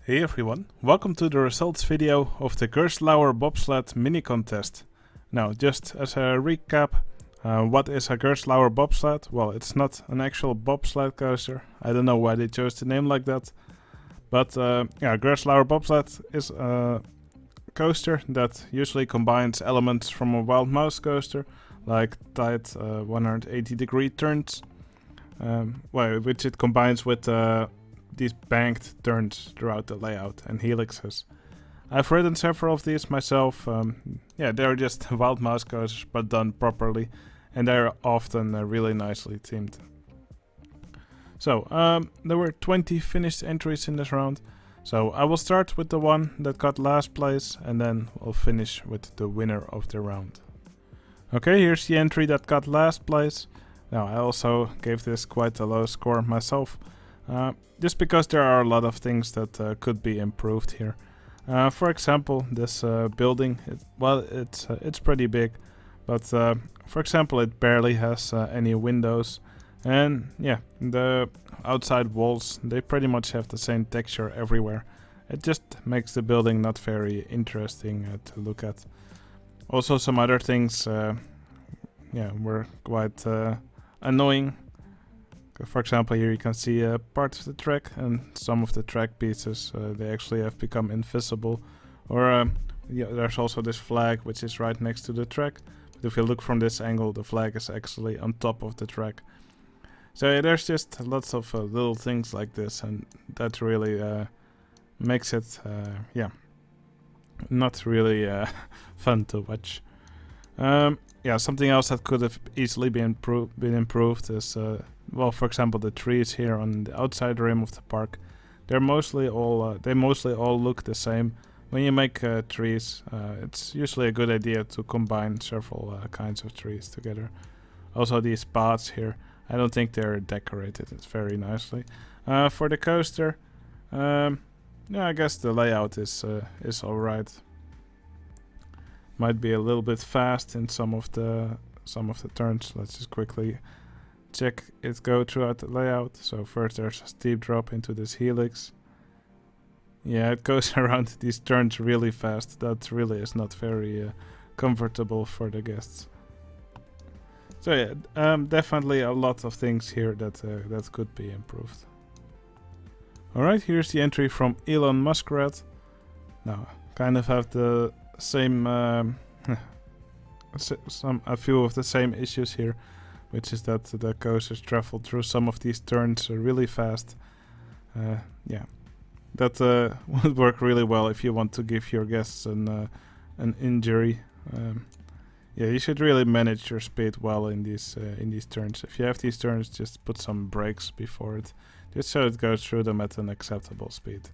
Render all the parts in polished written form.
Hey everyone, welcome to the results video of the Gerstlauer Bobsled mini contest. Now, just as a recap, what is a Gerstlauer Bobsled? Well, it's not an actual bobsled coaster. I don't know why they chose the name like that. But yeah, Gerstlauer Bobsled is a coaster that usually combines elements from a wild mouse coaster, like tight 180-degree turns, which it combines with these banked turns throughout the layout and helixes. I've ridden several of these myself. Yeah, they're just wild mouse coasters but done properly, and they're often really nicely themed. So there were 20 finished entries in this round. So I will start with the one that got last place, and then we'll finish with the winner of the round. Okay, here's the entry that got last place. Now, I also gave this quite a low score myself, just because there are a lot of things that could be improved here. For example, this building, it's pretty big, but for example, it barely has any windows. And yeah, the outside walls, they pretty much have the same texture everywhere. It just makes the building not very interesting to look at. Also, some other things yeah, were quite annoying. For example, here you can see part of the track, and some of the track pieces, they actually have become invisible. Or yeah, there's also this flag which is right next to the track. But if you look from this angle, the flag is actually on top of the track. So yeah, there's just lots of little things like this, and that really makes it, yeah, not really fun to watch. Yeah, something else that could have easily been improved is, well, for example, the trees here on the outside rim of the park. They mostly all look the same. When you make trees, it's usually a good idea to combine several kinds of trees together. Also, these paths here, I don't think they're decorated. It's very nicely. For the coaster, yeah, I guess the layout is alright. Might be a little bit fast in some of the turns. Let's just quickly check it go throughout the layout. So first there's a steep drop into this helix. Yeah, it goes around these turns really fast. That really is not very comfortable for the guests. So yeah, definitely a lot of things here that could be improved. Alright, here's the entry from elonmuskrat. Now, kind of have the same a few of the same issues here, which is that the coasters travel through some of these turns really fast. Yeah, that would work really well if you want to give your guests an injury. Yeah, you should really manage your speed well in these turns. If you have these turns, just put some brakes before it, just so it goes through them at an acceptable speed.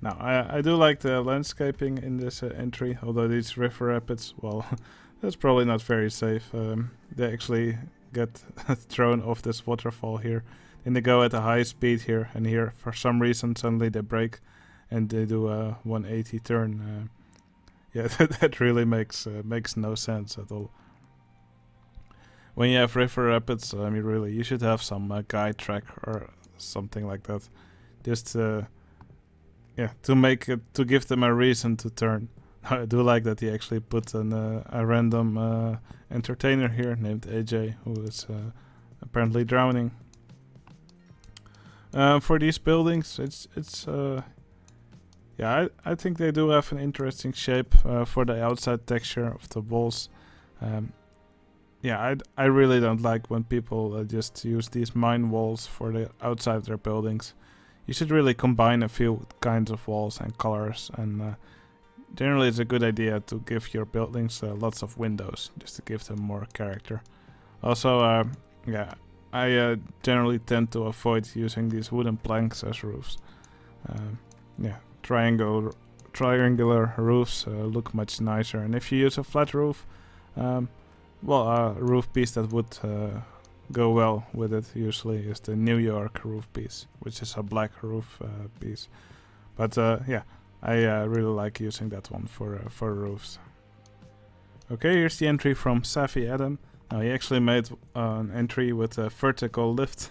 Now, I do like the landscaping in this entry, although these river rapids, well, that's probably not very safe. They actually get thrown off this waterfall here, and they go at a high speed here, and here, for some reason, suddenly they brake, and they do a 180 turn. Yeah, that really makes no sense at all. When you have river rapids, I mean, really, you should have some guide track or something like that, just yeah, to give them a reason to turn. I do like that he actually put a random entertainer here named AJ, who is apparently drowning. For these buildings, it's yeah, I think they do have an interesting shape for the outside texture of the walls. Yeah, I really don't like when people just use these mine walls for the outside of their buildings. You should really combine a few kinds of walls and colors, and generally it's a good idea to give your buildings lots of windows, just to give them more character. Also, yeah, I generally tend to avoid using these wooden planks as roofs. Yeah, triangular roofs look much nicer, and if you use a flat roof, well, a roof piece that would go well with it usually is the New York roof piece, which is a black roof piece. But yeah, I really like using that one for roofs. Okay, here's the entry from Savvy Adam. Now, he actually made an entry with a vertical lift.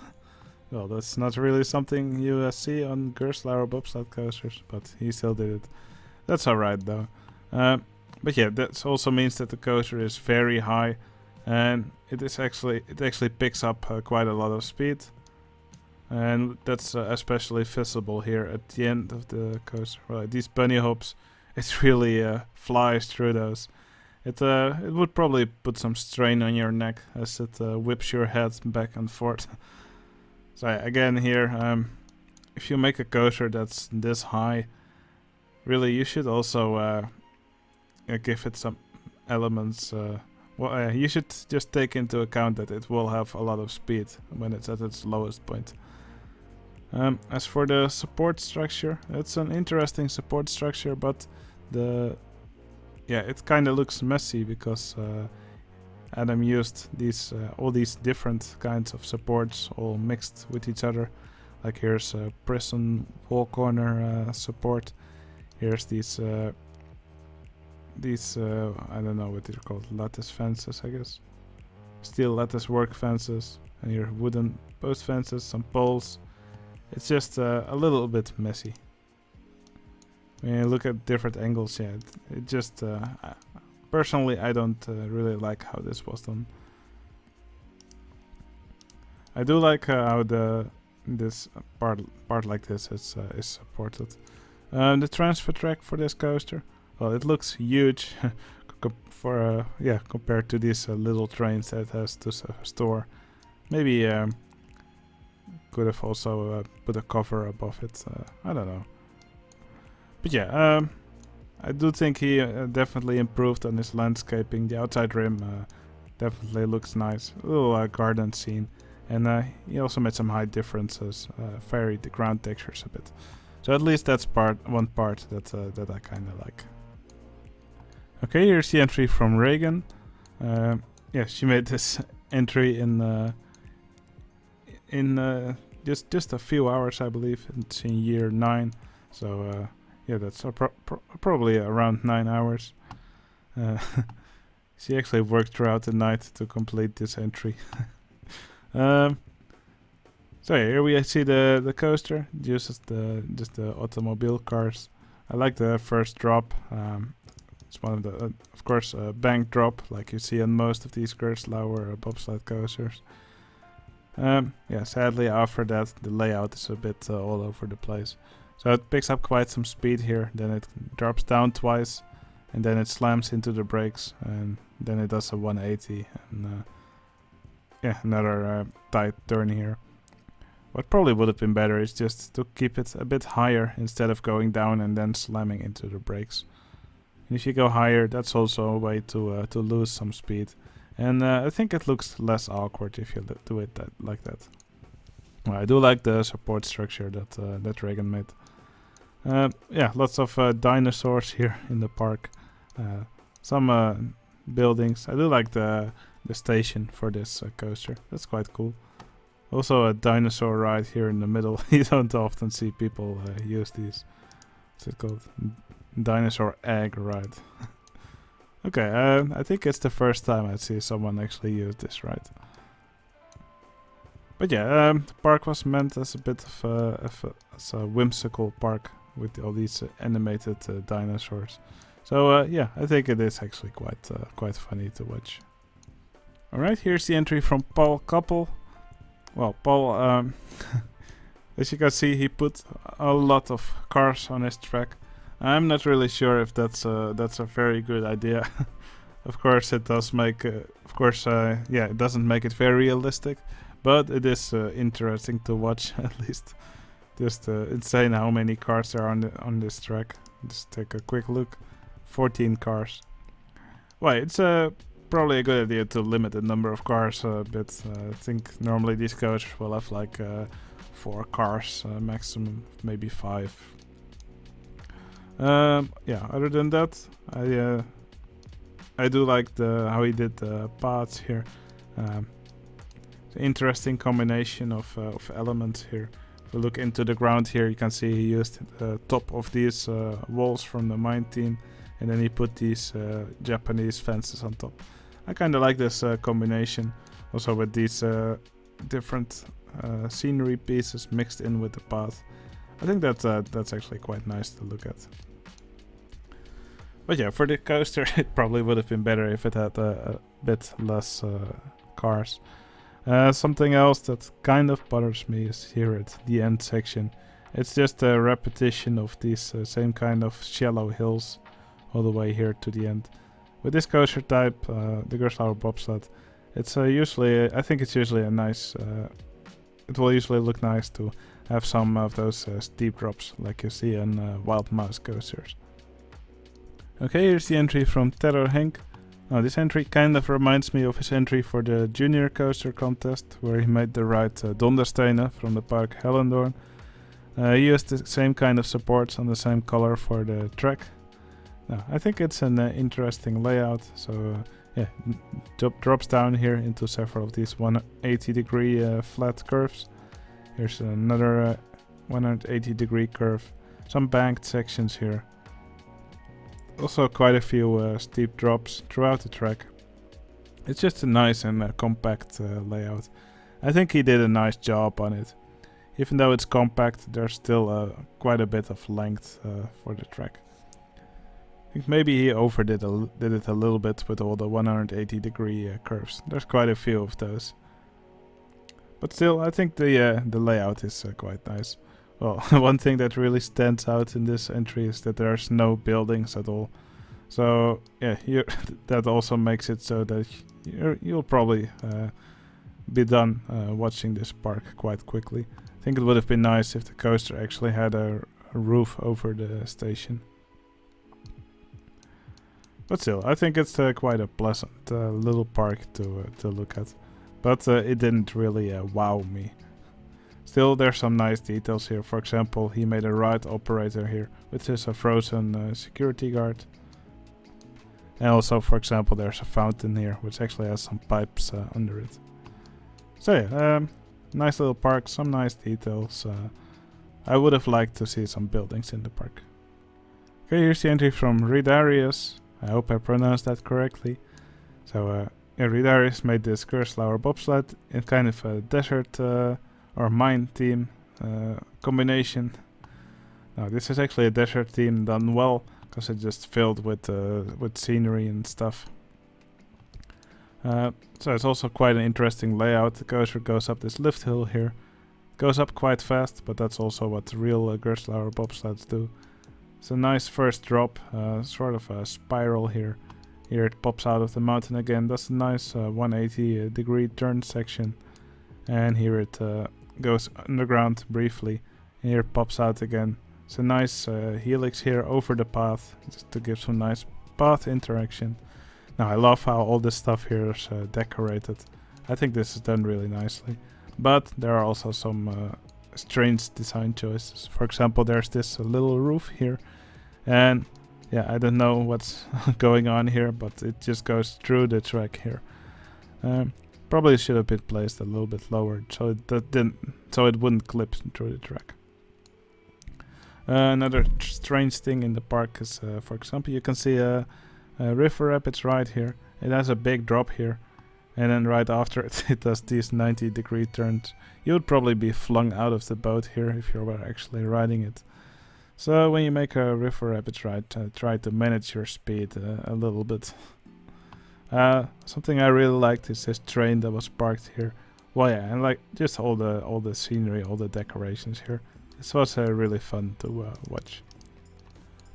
Well, that's not really something you see on Gerstlauer Bobsled coasters, but he still did it. That's alright though. But yeah, that also means that the coaster is very high, and it actually picks up quite a lot of speed, and that's especially visible here at the end of the coaster. Well, these bunny hops, it really flies through those. It would probably put some strain on your neck as it whips your head back and forth. So again here, if you make a coaster that's this high, really you should also give it some elements. You should just take into account that it will have a lot of speed when it's at its lowest point. As for the support structure, it's an interesting support structure, but it kind of looks messy because Adam used all these different kinds of supports all mixed with each other. Like here's a prison wall corner support. Here's these I don't know what they're called, lattice fences, I guess. Steel lattice work fences, and here wooden post fences, some poles. It's just a little bit messy. When you look at different angles, yeah, it just personally I don't really like how this was done. I do like how this part like this is supported. The transfer track for this coaster, well, it looks huge compared to these little trains that it has to store. Maybe could have also put a cover above it. I don't know. But yeah, I do think he definitely improved on his landscaping. The outside rim definitely looks nice. A little garden scene. And he also made some height differences, varied the ground textures a bit. So at least that's one part that I kind of like. Okay, here's the entry from Reagen. Yeah, she made this entry in just a few hours, I believe. It's in year 9, so yeah, that's probably around 9 hours. She actually worked throughout the night to complete this entry. So yeah, here we see the coaster. Uses just the automobile cars. I like the first drop. It's one of the, of course, a bank drop like you see on most of these Gerstlauer bobsled coasters. Yeah, sadly after that the layout is a bit all over the place. So it picks up quite some speed here, then it drops down twice, and then it slams into the brakes, and then it does a 180, and yeah, another tight turn here. What probably would have been better is just to keep it a bit higher instead of going down and then slamming into the brakes. And if you go higher, that's also a way to lose some speed. And I think it looks less awkward if you do it like that. Well, I do like the support structure that Reagen made. Yeah, lots of dinosaurs here in the park. Some buildings. I do like the station for this coaster. That's quite cool. Also a dinosaur ride here in the middle. You don't often see people use these. What's it called? Dinosaur egg ride. Okay, I think it's the first time I see someone actually use this ride. But yeah, the park was meant as a bit of a whimsical park with all these animated dinosaurs. So yeah, I think it is actually quite funny to watch. Alright, here's the entry from PaulKappel. Well, Paul, as you can see, he put a lot of cars on his track. I'm not really sure if that's a very good idea. Of course, it does make, yeah, it doesn't make it very realistic, but it is interesting to watch at least. Just insane how many cars there are on this track. Just take a quick look. 14 cars. Well, it's probably a good idea to limit the number of cars a bit. I think normally these coasters will have like 4 cars maximum, maybe 5. Yeah, other than that, I do like how he did the paths here. Interesting combination of elements here. If you look into the ground here, you can see he used the top of these walls from the mine team, and then he put these Japanese fences on top. I kind of like this combination, also with these different scenery pieces mixed in with the path. I think that's actually quite nice to look at. But yeah, for the coaster it probably would have been better if it had a bit less cars. Something else that kind of bothers me is here at the end section. It's just a repetition of these same kind of shallow hills all the way here to the end. With this coaster type, the Gerstlauer Bobsled, it's usually, I think it's usually a nice, it will usually look nice to have some of those steep drops like you see on Wild Mouse coasters. Okay, here's the entry from TerrorHenk. Now this entry kind of reminds me of his entry for the junior coaster contest, where he made the ride Donderstenen from the park Hellendoorn. He used the same kind of supports on the same color for the track. Now I think it's an interesting layout, so yeah, drops down here into several of these 180-degree flat curves. Here's another 180-degree curve, some banked sections here. Also quite a few steep drops throughout the track. It's just a nice and compact layout. I think he did a nice job on it. Even though it's compact, there's still quite a bit of length for the track. I think maybe he overdid did it a little bit with all the 180-degree curves. There's quite a few of those. But still, I think the layout is quite nice. Well, one thing that really stands out in this entry is that there's no buildings at all. So yeah, that also makes it so that you'll probably be done watching this park quite quickly. I think it would have been nice if the coaster actually had a roof over the station. But still, I think it's quite a pleasant little park to look at. But it didn't really wow me. Still, there's some nice details here. For example, he made a ride operator here, which is a frozen security guard. And also, for example, there's a fountain here, which actually has some pipes under it. So yeah, nice little park, some nice details. I would have liked to see some buildings in the park. Okay, here's the entry from Rydarius. I hope I pronounced that correctly. So yeah, Rydarius made this Gerstlauer Bobsled in kind of a desert or mine theme combination. Now this is actually a desert theme done well, because it's just filled with scenery and stuff. So it's also quite an interesting layout. The coaster goes up this lift hill here. Goes up quite fast, but that's also what real Gerstlauer bobsleds do. It's a nice first drop, sort of a spiral here. Here it pops out of the mountain again. That's a nice 180-degree turn section. And here it goes underground briefly. And here it pops out again. It's a nice helix here over the path, just to give some nice path interaction. Now I love how all this stuff here is decorated. I think this is done really nicely. But there are also some strange design choices. For example, there's this little roof here. And yeah, I don't know what's going on here, but it just goes through the track here. Probably should have been placed a little bit lower, so it wouldn't clip through the track. Another strange thing in the park is, for example, you can see a river rapids right here. It has a big drop here, and then right after it, it does these 90-degree turns. You would probably be flung out of the boat here if you were actually riding it. So when you make a river rapids ride, try to manage your speed a little bit. Something I really liked is this train that was parked here. Well, yeah, and like just all the scenery, all the decorations here. This was really fun to watch.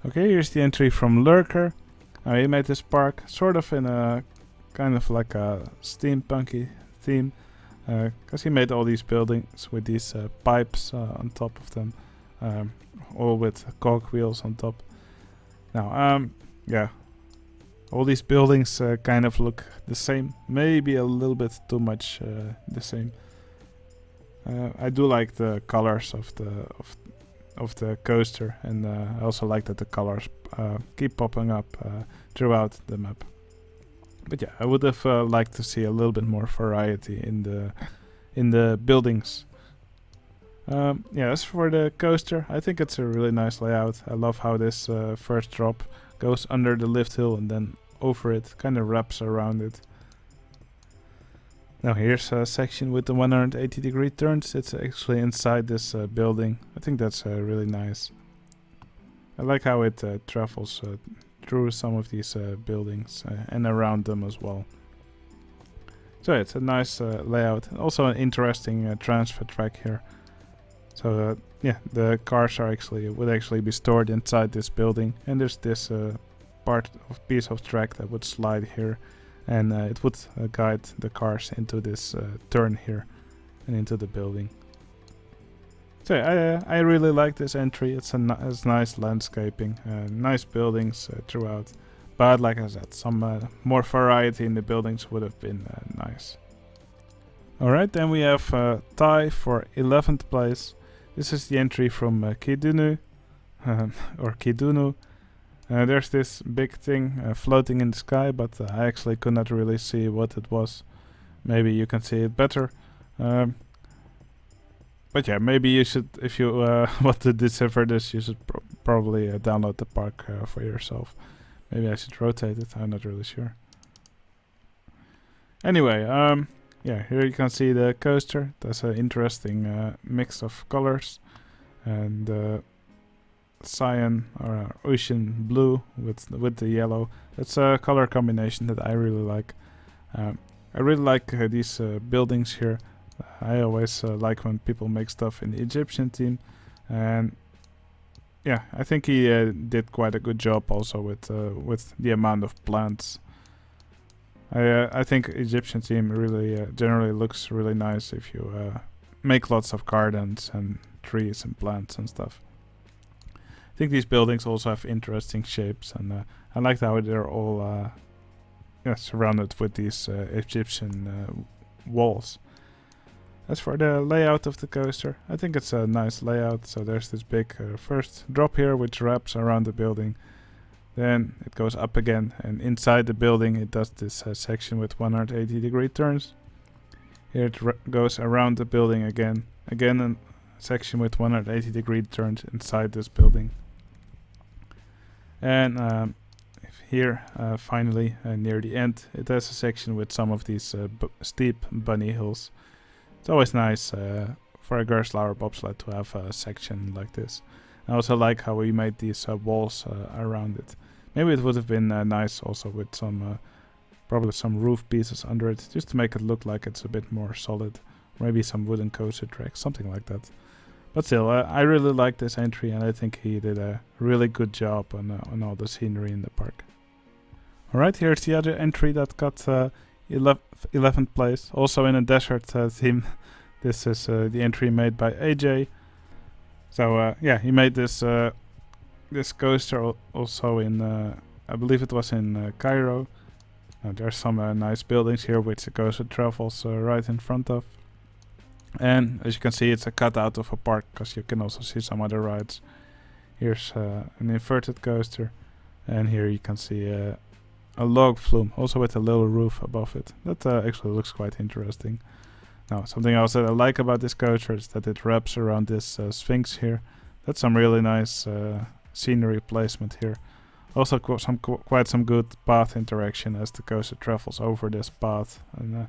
Okay, here's the entry from Lurker. He made this park sort of in a kind of like a steampunky theme, because he made all these buildings with these pipes on top of them, all with cogwheels on top. Now, yeah, all these buildings kind of look the same, maybe a little bit too much the same. I do like the colors of the coaster, and I also like that the colors keep popping up throughout the map. But yeah, I would have liked to see a little bit more variety in the buildings. Yeah, as for the coaster, I think it's a really nice layout. I love how this first drop goes under the lift hill and then over it, kind of wraps around it. Now here's a section with the 180-degree turns. It's actually inside this building. I think that's really nice. I like how it travels through some of these buildings and around them as well. So it's a nice layout. Also an interesting transfer track here. So yeah, the cars are would actually be stored inside this building, and there's this piece of track that would slide here, and it would guide the cars into this turn here and into the building. So I really like this entry. It's nice landscaping, nice buildings throughout. But like I said, some more variety in the buildings would have been nice. Alright, then we have tie for 11th place. This is the entry from Khidunu, or Khidunu. There's this big thing floating in the sky, but I actually could not really see what it was. Maybe you can see it better. But yeah, maybe you should, if you want to decipher this, you should probably download the park for yourself. Maybe I should rotate it, I'm not really sure. Anyway, yeah, here you can see the coaster. There's an interesting mix of colors. And cyan or ocean blue with the yellow. It's a color combination that I really like. I really like these buildings here. I always like when people make stuff in the Egyptian theme. And yeah, I think he did quite a good job also with the amount of plants. I think Egyptian theme really generally looks really nice if you make lots of gardens and trees and plants and stuff. I think these buildings also have interesting shapes, and I like how they're all surrounded with these Egyptian walls. As for the layout of the coaster, I think it's a nice layout. So there's this big first drop here which wraps around the building. Then it goes up again, and inside the building it does this section with 180-degree turns. Here it goes around the building again. Again a section with 180-degree turns inside this building. And here finally near the end it has a section with some of these steep bunny hills. It's always nice for a Gerstlauer bobsled to have a section like this. I also like how we made these walls around it. Maybe it would have been nice also with some probably some roof pieces under it, just to make it look like it's a bit more solid. Maybe some wooden coaster tracks, something like that. But still, I really like this entry, and I think he did a really good job on all the scenery in the park. Alright, here's the other entry that got 11th place, also in a desert theme. This is the entry made by AJ. So yeah, he made this this coaster also in, I believe it was in Cairo. There's some nice buildings here which the coaster travels right in front of. And as you can see, it's a cutout of a park, because you can also see some other rides. Here's an inverted coaster, and here you can see a log flume, also with a little roof above it. That actually looks quite interesting. Now, something else that I like about this coaster is that it wraps around this sphinx here. That's some really nice scenery placement here. Also quite some good path interaction as the coaster travels over this path, and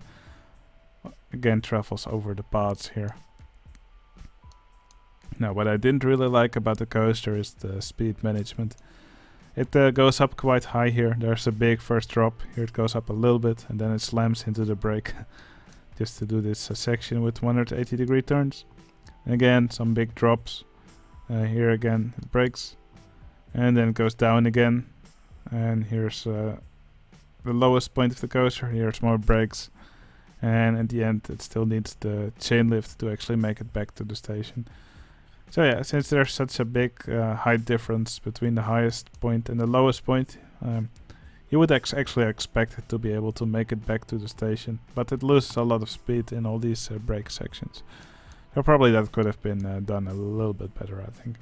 again travels over the paths here. Now, what I didn't really like about the coaster is the speed management. It goes up quite high here. There's a big first drop. Here it goes up a little bit, and then it slams into the brake. Just to do this section with 180-degree turns. Again, some big drops. Here again, it brakes. And then it goes down again. And here's the lowest point of the coaster. Here's more brakes. And at the end, it still needs the chain lift to actually make it back to the station. So yeah, since there's such a big height difference between the highest point and the lowest point, you would actually expect it to be able to make it back to the station, but it loses a lot of speed in all these brake sections. So probably that could have been done a little bit better, I think.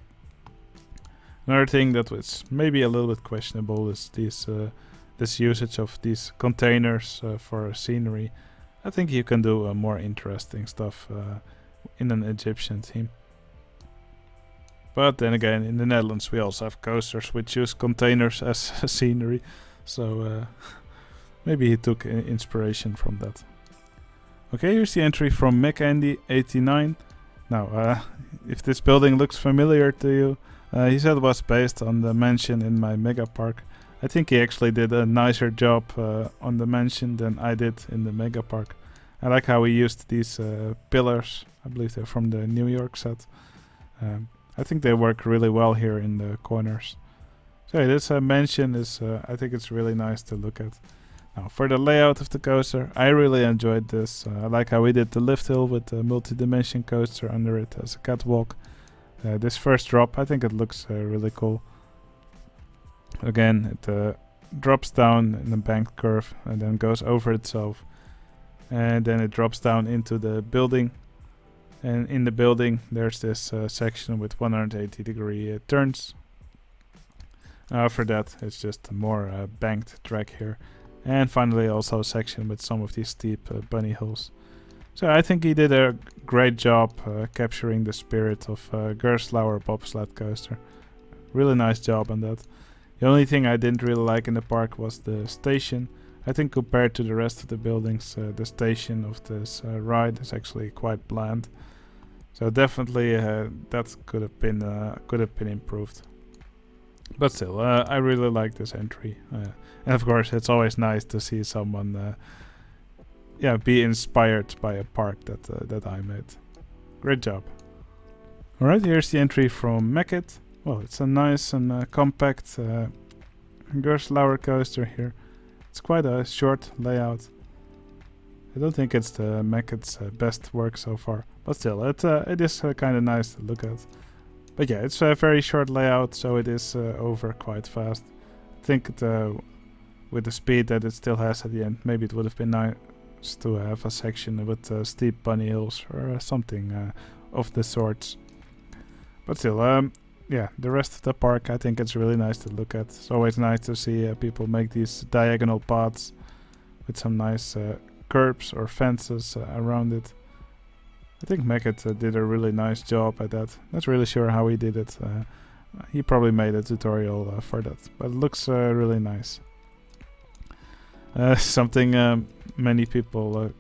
Another thing that was maybe a little bit questionable is this usage of these containers for scenery. I think you can do more interesting stuff in an Egyptian theme. But then again, in the Netherlands we also have coasters which use containers as scenery. So maybe he took inspiration from that. Okay, here's the entry from McAndy89. Now, if this building looks familiar to you, he said it was based on the mansion in my mega park. I think he actually did a nicer job on the mansion than I did in the mega park. I like how he used these pillars. I believe they're from the New York set. I think they work really well here in the corners. So yeah, this mansion is, I think it's really nice to look at. Now for the layout of the coaster, I really enjoyed this. I like how we did the lift hill with the multi-dimension coaster under it as a catwalk. This first drop, I think it looks really cool. Again, it drops down in a banked curve and then goes over itself. And then it drops down into the building. And in the building, there's this section with 180-degree turns. After that, it's just a more banked track here. And finally, also a section with some of these steep bunny hills. So I think he did a great job capturing the spirit of Gerstlauer Bobsled Coaster. Really nice job on that. The only thing I didn't really like in the park was the station. I think compared to the rest of the buildings, the station of this ride is actually quite bland. So definitely that could have been improved. But still, I really like this entry. And of course, it's always nice to see someone be inspired by a park that I made. Great job. Alright, here's the entry from Mekkit. Well, it's a nice and compact Gerstlauer coaster here. It's quite a short layout. I don't think it's the Mekkit's best work so far, but still, it is kind of nice to look at. But yeah, it's a very short layout, so it is over quite fast. I think with the speed that it still has at the end, maybe it would have been nice to have a section with steep bunny hills or something of the sorts. But still, yeah, the rest of the park, I think it's really nice to look at. It's always nice to see people make these diagonal paths with some nice curbs or fences around it. I think Mekkit did a really nice job at that. Not really sure how he did it. He probably made a tutorial for that, but it looks really nice. Something many people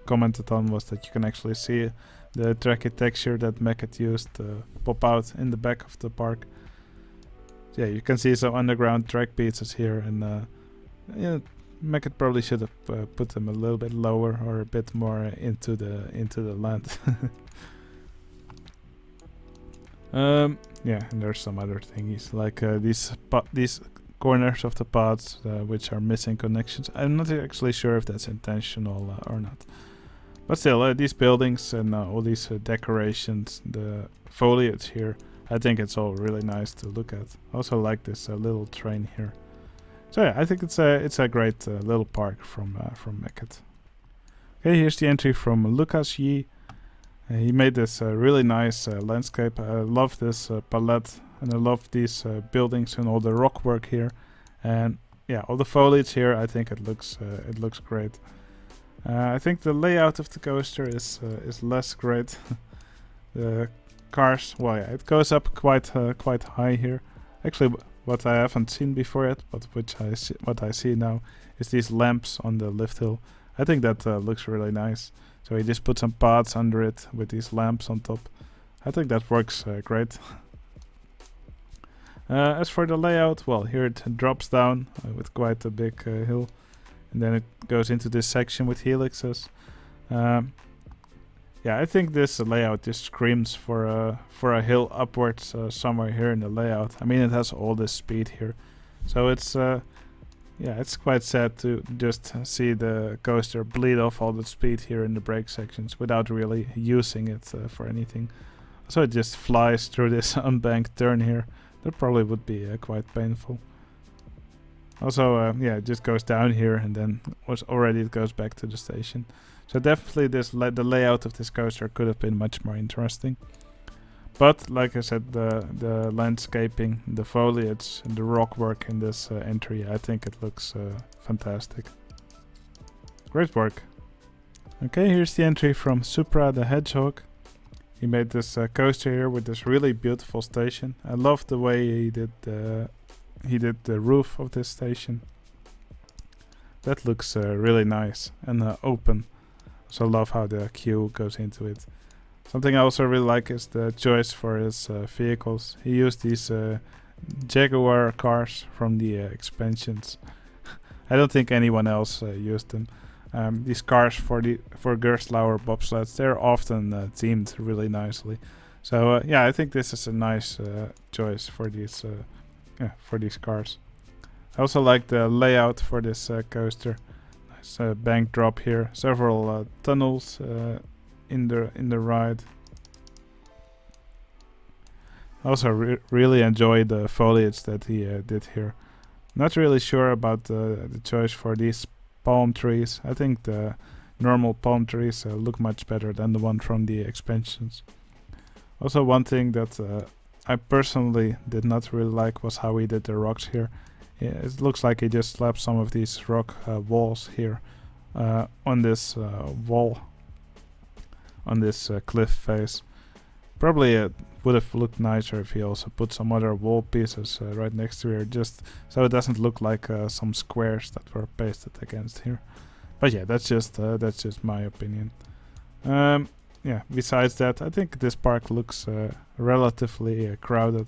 commented on was that you can actually see the tracky texture that Mekkit used pop out in the back of the park. So yeah, you can see some underground track pieces here, and yeah, Mekkit probably should have put them a little bit lower or a bit more into the land. Yeah, and there's some other thingies like these corners of the paths which are missing connections. I'm not actually sure if that's intentional or not. But still, these buildings and all these decorations, the foliage here, I think it's all really nice to look at. Also like this little train here. So yeah, I think it's a great little park from Mekkit. Okay, here's the entry from Lukasyee. He made this really nice landscape. I love this palette, and I love these buildings and all the rock work here. And yeah, all the foliage here, I think it looks great. I think the layout of the coaster is less great. The cars, well, yeah, it goes up quite high here. Actually, what I haven't seen before yet, but what I see now, is these lamps on the lift hill. I think that looks really nice. So he just put some paths under it with these lamps on top. I think that works great. As for the layout, well, here it drops down with quite a big hill. And then it goes into this section with helixes. Yeah, I think this layout just screams for a hill upwards somewhere here in the layout. I mean, it has all this speed here, so it's yeah, it's quite sad to just see the coaster bleed off all the speed here in the brake sections without really using it for anything. So it just flies through this unbanked turn here. That probably would be quite painful. Also, yeah, it just goes down here and then it goes back to the station. So definitely the layout of this coaster could have been much more interesting. But like I said, the landscaping, the foliage, and the rock work in this entry, I think it looks fantastic. Great work. Okay, here's the entry from Supra TheHedgehog. He made this coaster here with this really beautiful station. I love the way he did the roof of this station. That looks really nice and open. So I love how the queue goes into it. Something I also really like is the choice for his vehicles. He used these Jaguar cars from the expansions. I don't think anyone else used them. These cars for Gerstlauer bobsleds, they're often themed really nicely. So yeah, I think this is a nice choice for these cars. I also like the layout for this coaster. Nice bank drop here, several tunnels in the ride. I also really enjoy the foliage that he did here. Not really sure about the choice for these palm trees. I think the normal palm trees look much better than the one from the expansions. Also, one thing that I personally did not really like was how he did the rocks here. Yeah, it looks like he just slapped some of these rock walls here on this wall, on this cliff face. Probably it would have looked nicer if he also put some other wall pieces right next to here, just so it doesn't look like some squares that were pasted against here. But yeah, that's just my opinion. Yeah, besides that, I think this park looks relatively crowded.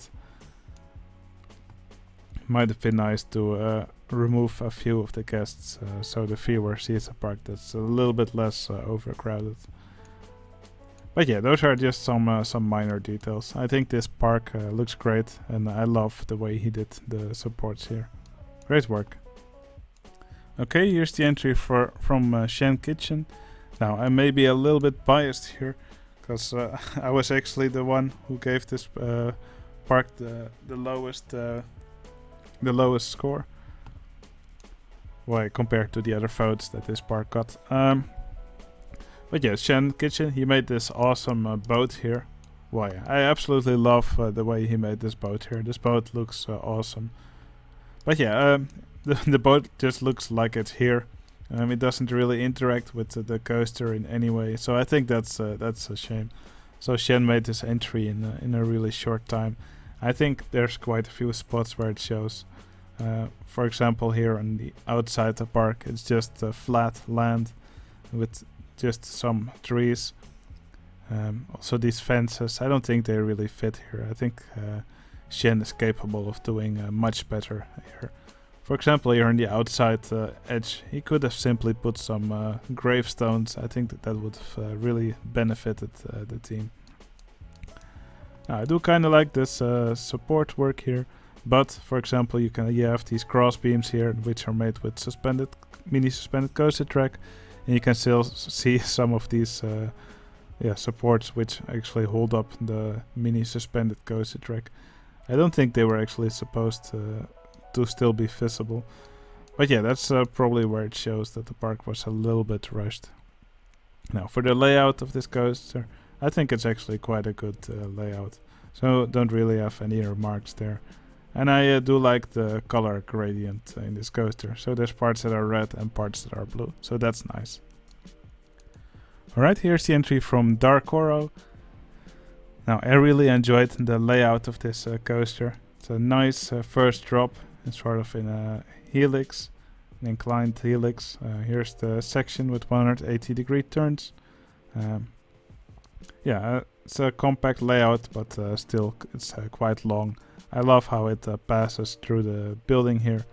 Might have been nice to remove a few of the guests so the viewer sees a park that's a little bit less overcrowded. But yeah, those are just some minor details. I think this park looks great, and I love the way he did the supports here. Great work. Okay, here's the entry from Shen Kitchen. Now, I may be a little bit biased here, because I was actually the one who gave this park the lowest score. Why, compared to the other votes that this park got. But yeah, Shen Kitchen, he made this awesome boat here. Why, I absolutely love the way he made this boat here. This boat looks awesome. But yeah, the boat just looks like it's here. It doesn't really interact with the coaster in any way, so I think that's a shame. So Shen made this entry in a really short time. I think there's quite a few spots where it shows. For example, here on the outside the park, it's just flat land with just some trees. Also these fences, I don't think they really fit here. I think Shen is capable of doing much better here. For example, here on the outside edge, he could have simply put some gravestones. I think that would have really benefited the team. Now, I do kind of like this support work here, but for example, you have these cross beams here, which are made with mini suspended coaster track, and you can still see some of these supports which actually hold up the mini suspended coaster track. I don't think they were actually supposed to still be visible. But yeah, that's probably where it shows that the park was a little bit rushed. Now, for the layout of this coaster, I think it's actually quite a good layout. So don't really have any remarks there. And I do like the color gradient in this coaster. So there's parts that are red and parts that are blue. So that's nice. Alright, here's the entry from Darkoro. Now, I really enjoyed the layout of this coaster. It's a nice first drop. It's sort of in a helix, an inclined helix. Here's the section with 180 degree turns. It's a compact layout, but still it's quite long. I love how it passes through the building here.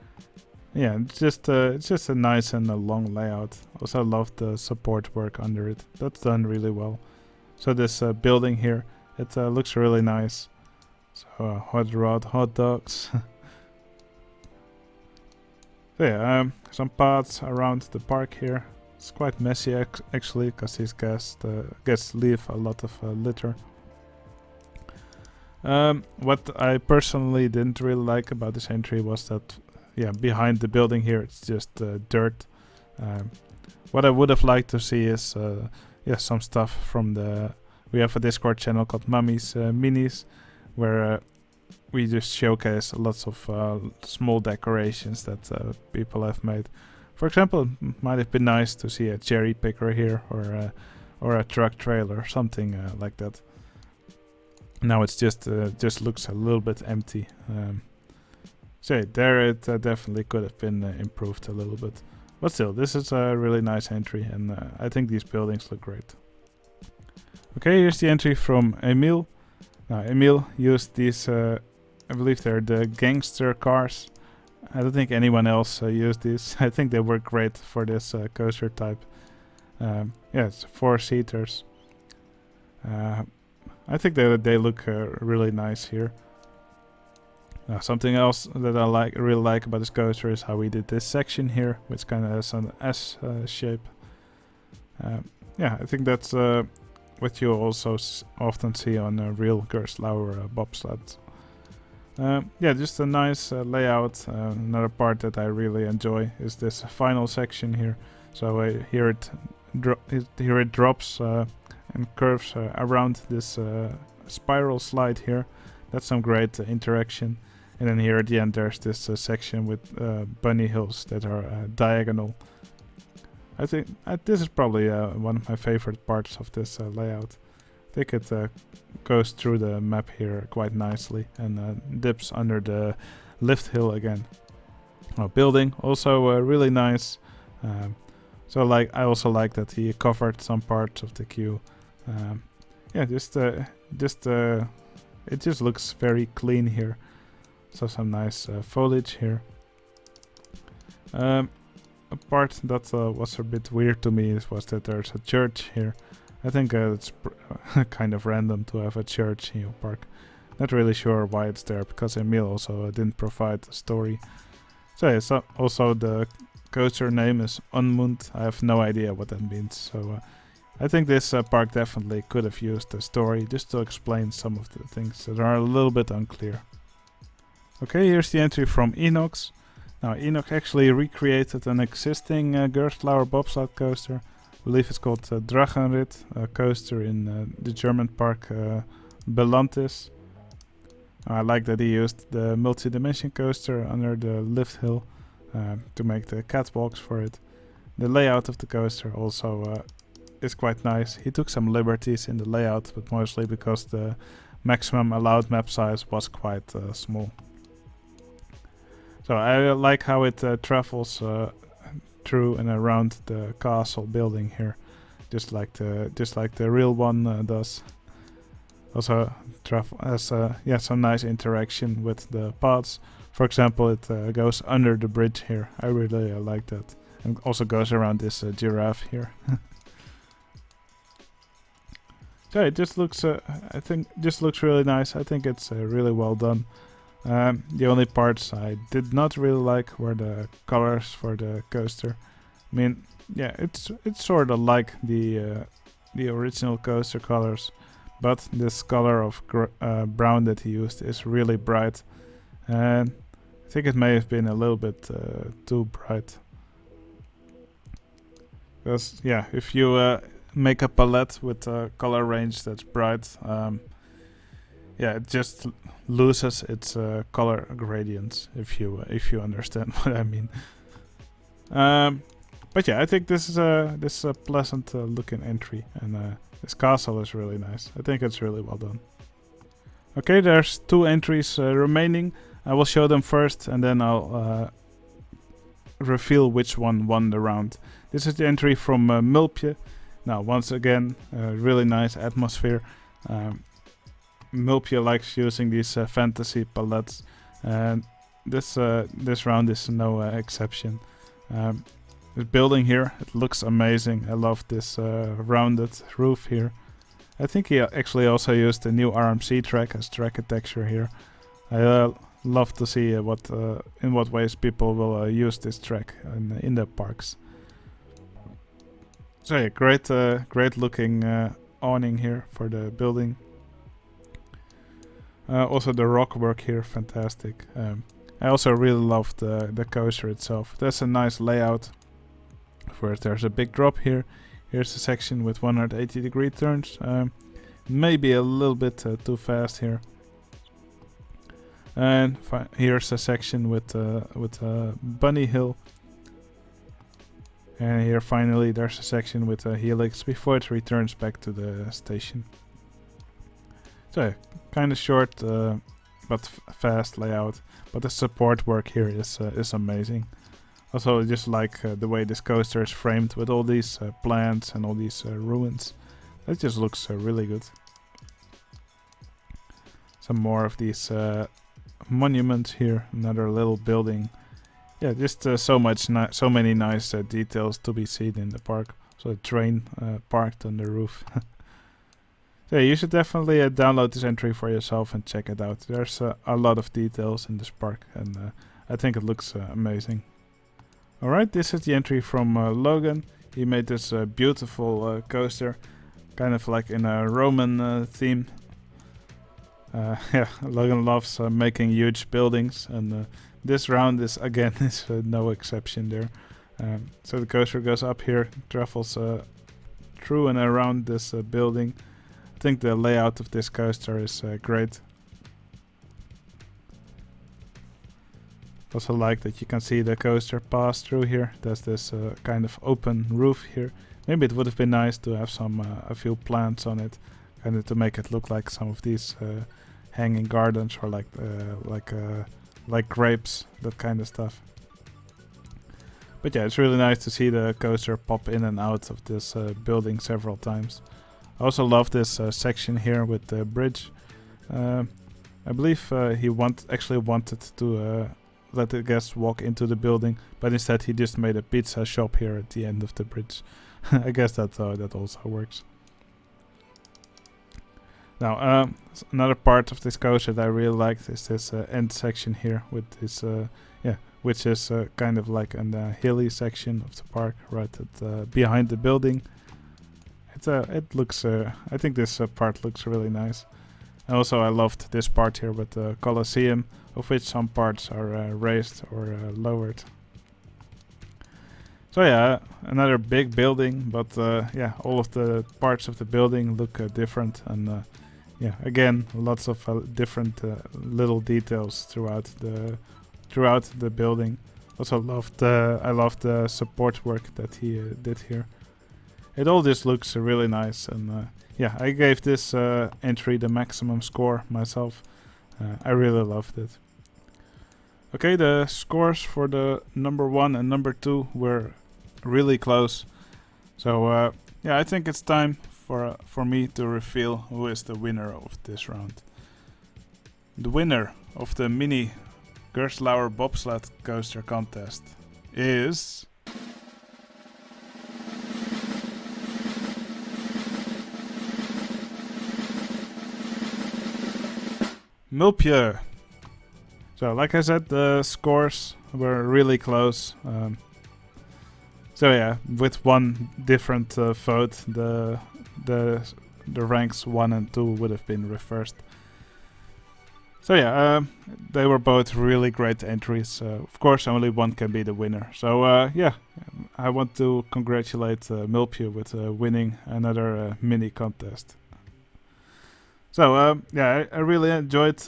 Yeah, it's just a nice and a long layout. Also love the support work under it. That's done really well. So this building here, it looks really nice. So hot rod, hot dogs. So yeah, some paths around the park here. It's quite messy actually, because these guests leave a lot of litter. What I personally didn't really like about this entry was that, behind the building here it's just dirt. What I would have liked to see is, some stuff from we have a Discord channel called Mummy's Minis, where we just showcase lots of small decorations that people have made. For example, it might have been nice to see a cherry picker here, or a truck trailer, something like that. Now it's just looks a little bit empty. So there it definitely could have been improved a little bit. But still, this is a really nice entry, and I think these buildings look great. Okay, here's the entry from Emiel. Now, Emiel used these, I believe they're the gangster cars. I don't think anyone else used these. I think they work great for this coaster type. Yeah, it's 4-seaters. I think they look really nice here. Something else that I really like about this coaster is how we did this section here, which kind of has an S shape. Yeah, I think that's what you also often see on real Gerstlauer bobsleds. Yeah, just a nice layout. Another part that I really enjoy is this final section here. So here it drops and curves around this spiral slide here. That's some great interaction. And then here at the end there's this section with bunny hills that are diagonal. I think this is probably one of my favorite parts of this layout. I think it goes through the map here quite nicely and dips under the lift hill again. Building also really nice. So I also like that he covered some parts of the queue. Yeah, it just looks very clean here. So some nice foliage here. A part that was a bit weird to me was that there's a church here. I think it's kind of random to have a church in your park. Not really sure why it's there, because Emiel also didn't provide a story. So yeah, so also the coaster name is Unmund. I have no idea what that means. So I think this park definitely could have used a story just to explain some of the things that are a little bit unclear. Okay, here's the entry from Enox. Now, Enox actually recreated an existing Gerstlauer bobsled coaster. I believe it's called Dragonrit, a coaster in the German park Belantis. I like that he used the multi-dimension coaster under the lift hill to make the catwalks for it. The layout of the coaster also is quite nice. He took some liberties in the layout, but mostly because the maximum allowed map size was quite small. So I like how it travels through and around the castle building here, just like the real one does. Also, has some nice interaction with the paths. For example, it goes under the bridge here. I really like that, and also goes around this giraffe here. So it just looks, I think, just looks really nice. I think it's really well done. The only parts I did not really like were the colors for the coaster. I mean, yeah, it's sort of like the original coaster colors, but this color of brown that he used is really bright, and I think it may have been a little bit too bright. Because yeah, if you make a palette with a color range that's bright, yeah, it just loses its color gradients, if you understand what I mean. But yeah, I think this is a pleasant looking entry, and this castle is really nice. I think it's really well done. Okay, there's 2 entries remaining. I will show them first, and then I'll reveal which one won the round. This is the entry from Mulpje. Now, once again, really nice atmosphere. Mulpje likes using these fantasy palettes, and this round is no exception. This building here, it looks amazing. I love this rounded roof here. I think he actually also used the new RMC track as track texture here. I love to see in what ways people will use this track in their parks. So yeah, great looking awning here for the building. Also the rock work here, fantastic. I also really love the coaster itself. There's a nice layout. First there's a big drop here. Here's a section with 180-degree turns. Maybe a little bit too fast here. And here's a section with a bunny hill. And here finally there's a section with a helix before it returns back to the station. So kind of short but fast layout, but the support work here is amazing. Also, I just like the way this coaster is framed with all these plants and all these ruins. That just looks really good. Some more of these monuments here. Another little building. Yeah, just so many nice details to be seen in the park. So a train parked on the roof. So yeah, you should definitely download this entry for yourself and check it out. There's a lot of details in this park, and I think it looks amazing. Alright, this is the entry from Logan. He made this beautiful coaster, kind of like in a Roman theme. Yeah, Logan loves making huge buildings, and this round is again is no exception there. So the coaster goes up here, travels through and around this building. I think the layout of this coaster is great. Also like that you can see the coaster pass through here. There's this kind of open roof here. Maybe it would have been nice to have some a few plants on it, kind of to make it look like some of these hanging gardens, or like grapes, that kind of stuff. But yeah, it's really nice to see the coaster pop in and out of this building several times. I also love this section here with the bridge. I believe he actually wanted to let the guests walk into the building, but instead he just made a pizza shop here at the end of the bridge. I guess that also works. Now, another part of this coaster that I really liked is this end section here with this, which is kind of like a hilly section of the park, right at behind the building. It looks. I think this part looks really nice. And also, I loved this part here with the Colosseum, of which some parts are raised or lowered. So yeah, another big building, but yeah, all of the parts of the building look different, and yeah, again, lots of different little details throughout the building. Also I loved the support work that he did here. It all just looks really nice, and yeah, I gave this entry the maximum score myself. I really loved it. Okay, the scores for the number 1 and number 2 were really close. So yeah, I think it's time for me to reveal who is the winner of this round. The winner of the Mini Gerstlauer Bobsled Coaster contest is Mulpieu. So like I said, the scores were really close. So yeah, with one different vote, the ranks 1 and 2 would have been reversed. So yeah, they were both really great entries. Of course, only one can be the winner. So yeah, I want to congratulate Mulpieu with winning another mini contest. So yeah, I really enjoyed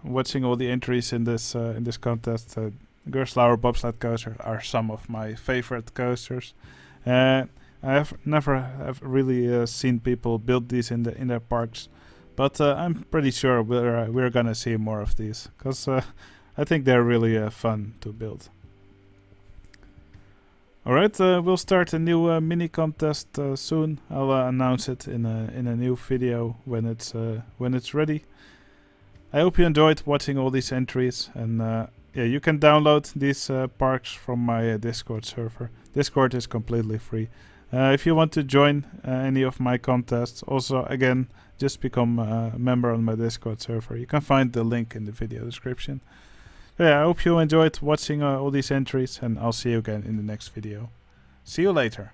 watching all the entries in this contest. Gerstlauer Bobsled Coaster are some of my favorite coasters. I have never really seen people build these in their parks, but I'm pretty sure we're gonna see more of these, because I think they're really fun to build. Alright, we'll start a new mini contest soon. I'll announce it in a new video when it's ready. I hope you enjoyed watching all these entries, and yeah, you can download these parks from my Discord server. Discord is completely free. If you want to join any of my contests, also again, just become a member on my Discord server. You can find the link in the video description. So yeah, I hope you enjoyed watching all these entries, and I'll see you again in the next video. See you later.